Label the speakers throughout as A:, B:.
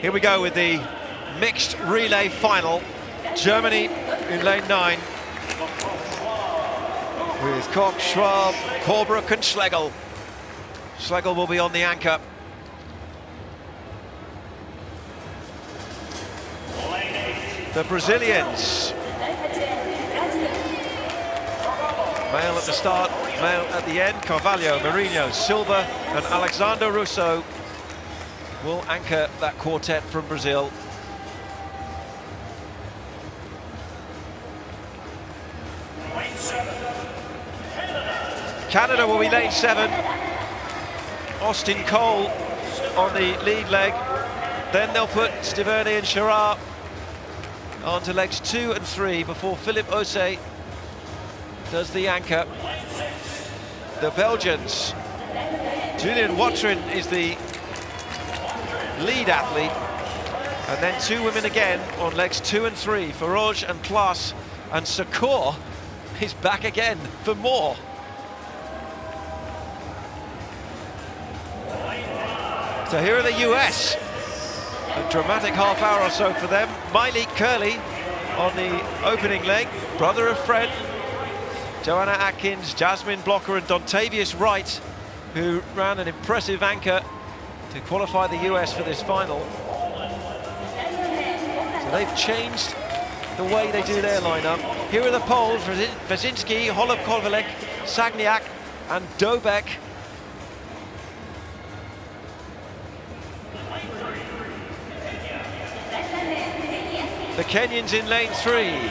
A: Here we go with the mixed relay final. Germany in lane 9 with Koch, Schwab, Korbruck and Schlegel. Schlegel will be on the anchor. The Brazilians. Male at the start, male at the end. Carvalho, Marinho, Silva and Alexander Russo will anchor that quartet from Brazil. Canada will be lane 7. Austin Cole on the lead leg. Then they'll put Stiverne and Chirard onto legs 2 and 3 before Philippe Osset does the anchor. The Belgians, Julian Watrin is the lead athlete, and then 2 women again on legs 2 and 3, Farage and Klaas, and Sakor is back again for more. So here are the US, a dramatic half hour or so for them. Miley Curley on the opening leg, brother of Fred, Joanna Atkins, Jasmine Blocker and Dontavius Wright, who ran an impressive anchor to qualify the US for this final. So they've changed the way they do their lineup. Here are the Poles, Wazinski, Holub-Kovalek, Sagniak and Dobek. The Kenyans in lane 3.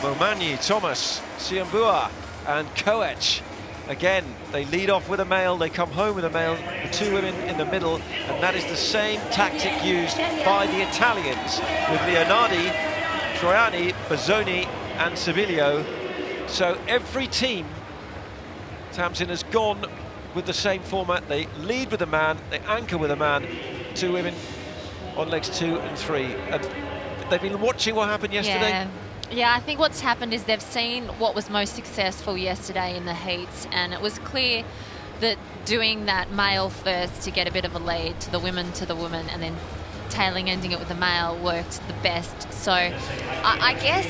A: Momanyi, Thomas, Siambua and Koech. Again, they lead off with a male, they come home with a male, the 2 women in the middle, and that is the same tactic used by the Italians with Leonardi, Troiani, Bazzoni and Civilio. So every team, Tamsin, has gone with the same format. They lead with a man, they anchor with a man, 2 women on legs 2 and 3. And they've been watching what happened yesterday.
B: Yeah, I think what's happened is they've seen what was most successful yesterday in the heats, and it was clear that doing that male first to get a bit of a lead to the women, and then ending it with the male worked the best. So I guess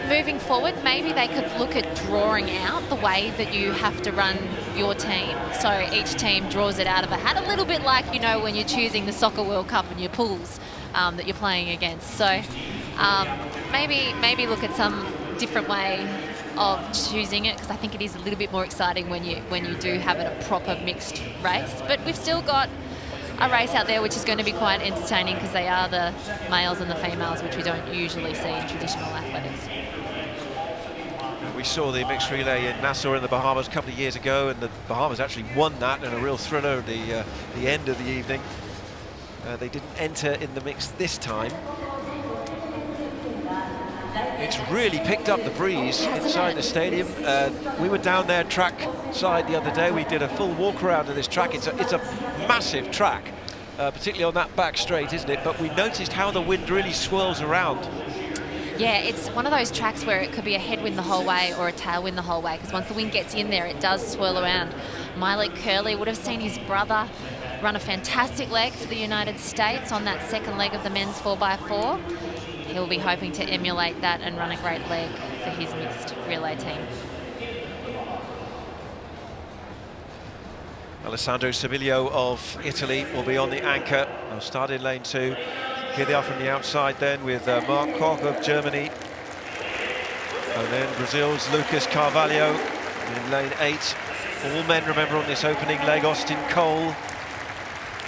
B: moving forward, maybe they could look at drawing out the way that you have to run your team. So each team draws it out of a hat, a little bit like, you know, when you're choosing the Soccer World Cup and your pools that you're playing against. So maybe look at some different way of choosing it, because I think it is a little bit more exciting when you do have it a proper mixed race. But we've still got a race out there which is going to be quite entertaining, because they are the males and the females, which we don't usually see in traditional athletics.
A: We saw the mixed relay in Nassau in the Bahamas a couple of years ago, and the Bahamas actually won that in a real thriller at the end of the evening. They didn't enter in the mix this time. It's really picked up the breeze inside the stadium. We were down there track side the other day. We did a full walk around of this track. It's a massive track, particularly on that back straight, isn't it? But we noticed how the wind really swirls around.
B: Yeah, it's one of those tracks where it could be a headwind the whole way or a tailwind the whole way, because once the wind gets in there, it does swirl around. Miley Curley would have seen his brother run a fantastic leg for the United States on that second leg of the men's 4x4. He'll be hoping to emulate that and run a great leg for his mixed relay team.
A: Alessandro Civilio of Italy will be on the anchor. They'll start in lane 2. Here they are from the outside then with Mark Koch of Germany. And then Brazil's Lucas Carvalho in lane 8. All men, remember, on this opening leg. Austin Cole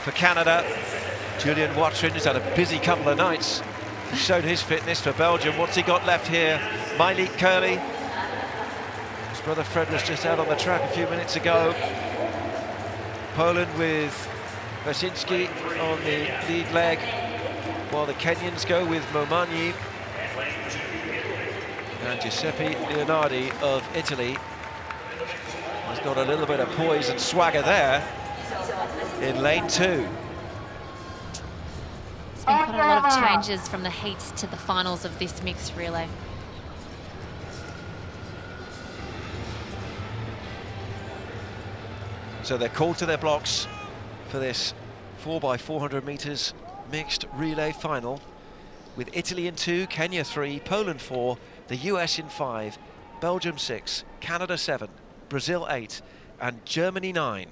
A: for Canada. Julian Watrin has had a busy couple of nights. He's shown his fitness for Belgium. What's he got left here? Miley Curley. His brother Fred was just out on the track a few minutes ago. Poland with Wazinski on the lead leg, while the Kenyans go with Momanyi and Giuseppe Leonardi of Italy. He's got a little bit of poise and swagger there in lane 2.
B: There's been quite a lot of changes from the heats to the finals of this mixed relay.
A: So they're called to their blocks for this 4x400 meters mixed relay final, with Italy in 2, Kenya 3, Poland 4, the US in 5, Belgium 6, Canada 7, Brazil 8, and Germany 9.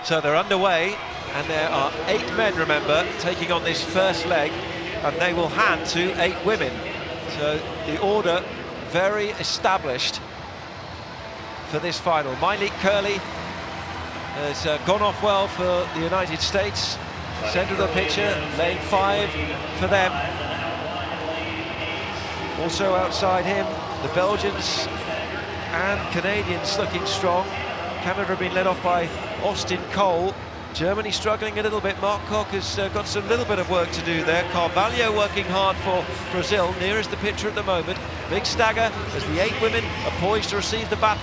A: So they're underway, and there are 8 men, remember, taking on this first leg, and they will hand to 8 women. So the order very established for this final. Myleik Curley has gone off well for the United States. Centre of the picture, lane 5 for them. Also outside him, the Belgians and Canadians looking strong. Canada have been led off by Austin Cole. Germany struggling a little bit. Mark Koch has got some little bit of work to do there. Carvalho working hard for Brazil, nearest the picture at the moment. Big stagger as the 8 women are poised to receive the baton.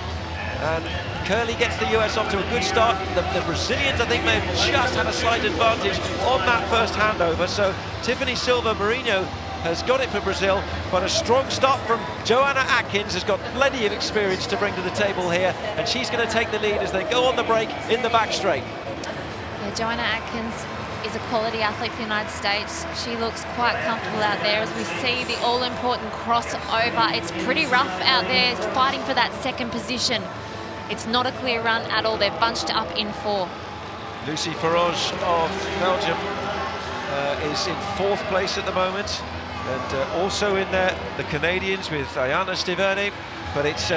A: And Curley gets the US off to a good start. The Brazilians, I think, may have just had a slight advantage on that first handover. So Tiffany Silva Marinho has got it for Brazil, but a strong start from Joanna Atkins, has got plenty of experience to bring to the table here, and she's going to take the lead as they go on the break in the back straight.
B: Yeah, Joanna Atkins is a quality athlete for the United States. She looks quite comfortable out there as we see the all-important crossover. It's pretty rough out there, fighting for that second position. It's not a clear run at all. They're bunched up in 4.
A: Lucy Farage of Belgium is in 4th place at the moment. And also in there, the Canadians with Ayana Stiverne, but it's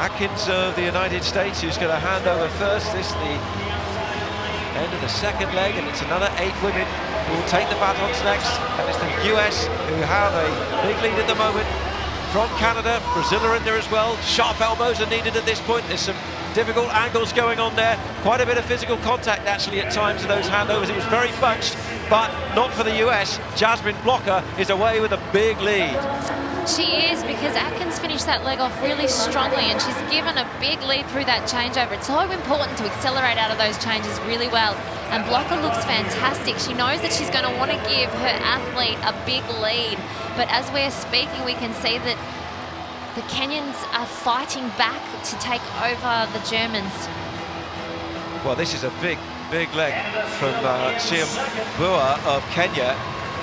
A: Atkins of the United States who's going to hand over first. This is the end of the second leg, and it's another 8 women who will take the batons next, and it's the US who have a big lead at the moment. From Canada, Brazil are in there as well. Sharp elbows are needed at this point. There's some difficult angles going on there. Quite a bit of physical contact actually at times of those handovers. It was very bunched, but not for the US. Jasmine Blocker is away with a big lead.
B: She is, because Atkins finished that leg off really strongly, and she's given a big lead through that changeover. It's so important to accelerate out of those changes really well. And Blocker looks fantastic. She knows that she's going to want to give her athlete a big lead. But as we're speaking, we can see that the Kenyans are fighting back to take over the Germans.
A: Well, this is a big leg from Siam Bua of Kenya.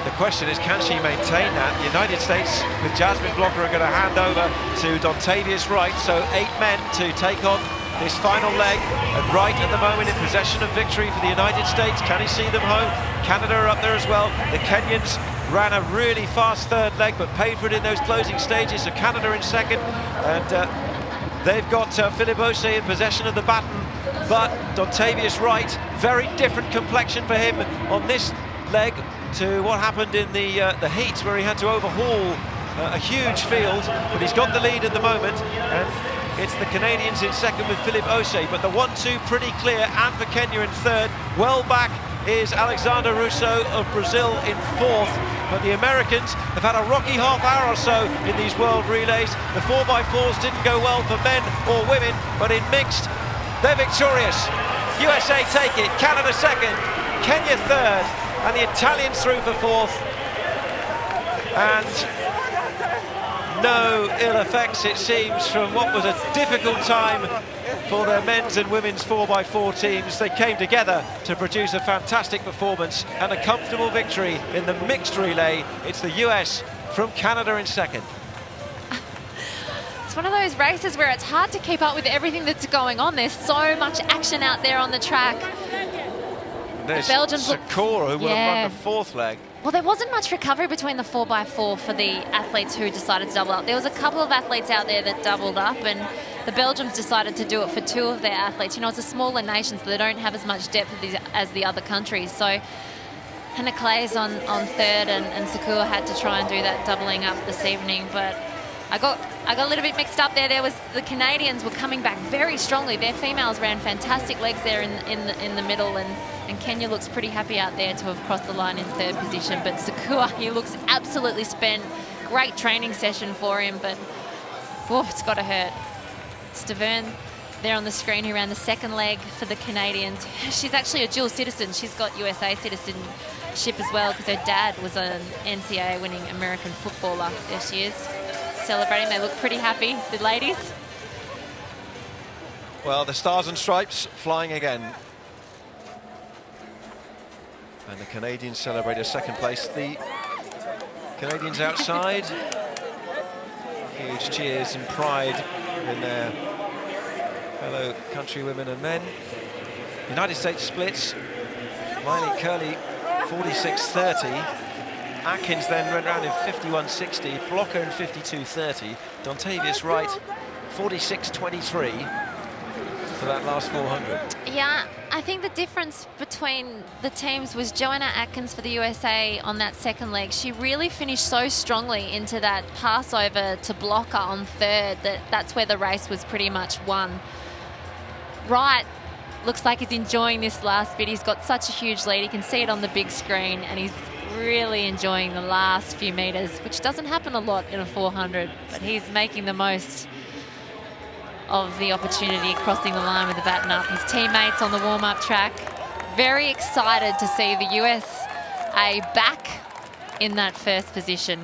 A: The question is, can she maintain that? The United States with Jasmine Blocker are going to hand over to Dontavius Wright. So 8 men to take on this final leg. And Wright at the moment in possession of victory for the United States. Can he see them home? Canada are up there as well. The Kenyans ran a really fast third leg, but paid for it in those closing stages. So Canada in second, and they've got Philippe Osei in possession of the baton. But Dontavius Wright, very different complexion for him on this leg to what happened in the heats, where he had to overhaul a huge field. But he's got the lead at the moment, and it's the Canadians in second with Philippe Osei. But the 1-2 pretty clear, and for Kenya in third. Well back is Alexander Russo of Brazil in 4th. But the Americans have had a rocky half hour or so in these world relays. The 4x4s didn't go well for men or women, but in mixed, they're victorious. USA take it, Canada second, Kenya third, and the Italians through for 4th. And no ill effects, it seems, from what was a difficult time for their men's and women's 4x4 teams. They came together to produce a fantastic performance and a comfortable victory in the mixed relay. It's the US from Canada in second.
B: It's one of those races where it's hard to keep up with everything that's going on. There's so much action out there on the track.
A: There's
B: Belgians
A: Sakura, who would have run the 4th leg.
B: Well, there wasn't much recovery between the 4x4 for the athletes who decided to double up. There was a couple of athletes out there that doubled up, and the Belgians decided to do it for 2 of their athletes. You know, it's a smaller nation, so they don't have as much depth as the other countries. So Hannah Clay's on 3rd, and Sakura had to try and do that doubling up this evening. But I got a little bit mixed up there. The Canadians were coming back very strongly. Their females ran fantastic legs there in the middle, and Kenya looks pretty happy out there to have crossed the line in 3rd position. But Sakura, he looks absolutely spent. Great training session for him, but it's got to hurt. Stiverne there on the screen who ran the second leg for the Canadians. She's actually a dual citizen. She's got USA citizenship as well because her dad was an NCAA winning American footballer. There she is, celebrating. They look pretty happy, the ladies.
A: Well, the Stars and Stripes flying again. And the Canadians celebrate a second place. The Canadians outside. Huge cheers and pride in their fellow countrywomen and men. United States splits. Miley Curley 46.30. Atkins then went round in 51.60. Blocker in 52.30. Dontavius Wright 46.23 for that last 400.
B: Yeah, I think the difference between the teams was Joanna Atkins for the USA on that second leg. She really finished so strongly into that pass over to Blocker on third that's where the race was pretty much won. Wright looks like he's enjoying this last bit. He's got such a huge lead. You can see it on the big screen, and he's really enjoying the last few metres, which doesn't happen a lot in a 400, but he's making the most of the opportunity, crossing the line with the baton up. His teammates on the warm-up track, very excited to see the USA back in that first position.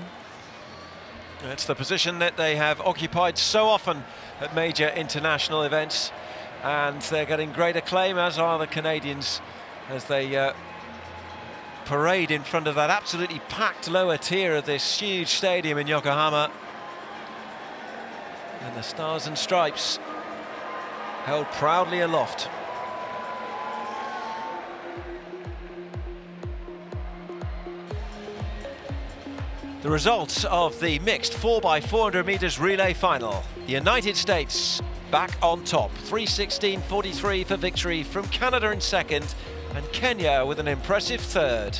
A: It's the position that they have occupied so often at major international events, and they're getting great acclaim, as are the Canadians, as they parade in front of that absolutely packed lower tier of this huge stadium in Yokohama. And the Stars and Stripes held proudly aloft. The results of the mixed 4x400 meters relay final. The United States back on top, 3:16.43 for victory from Canada in second, and Kenya with an impressive third.